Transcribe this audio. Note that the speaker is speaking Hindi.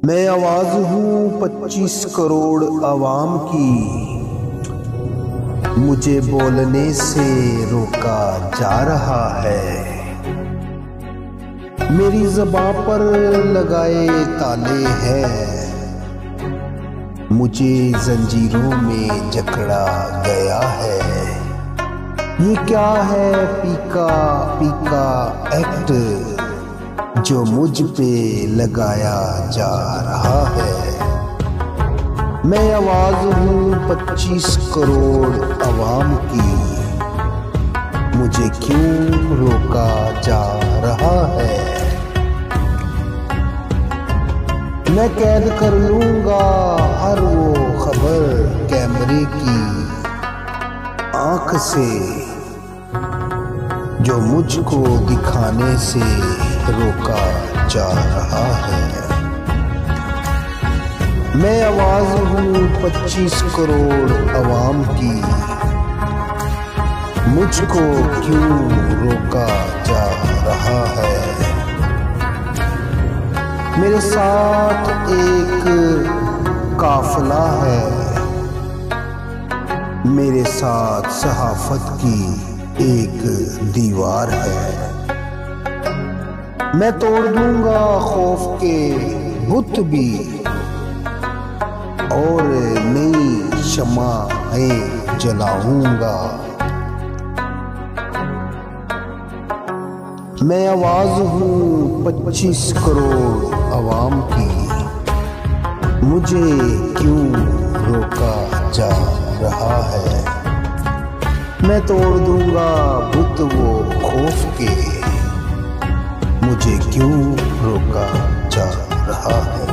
मैं आवाज हूँ 25 करोड़ आवाम की, मुझे बोलने से रोका जा रहा है। मेरी ज़बां पर लगाए ताले हैं, मुझे जंजीरों में जकड़ा गया है। ये क्या है पीका पीका एक्ट जो मुझ पे लगाया जा रहा है। मैं आवाज हूँ 25 करोड़ आवाम की, मुझे क्यों रोका जा रहा है। मैं कैद कर लूंगा हर वो खबर कैमरे की आंख से जो मुझको दिखाने से रोका जा रहा है। मैं आवाज हूँ 25 करोड़ आवाम की, मुझको क्यों रोका जा रहा है। मेरे साथ एक काफिला है, मेरे साथ सहाफत की एक दीवार है। मैं तोड़ दूंगा खौफ के बुत भी और नई शमाएं जलाऊंगा। मैं आवाज हूँ 25 करोड़ आवाम की, मुझे क्यों रोका जा रहा है। मैं तोड़ दूंगा बुत वो खौफ के, मुझे क्यों रोका जा रहा है।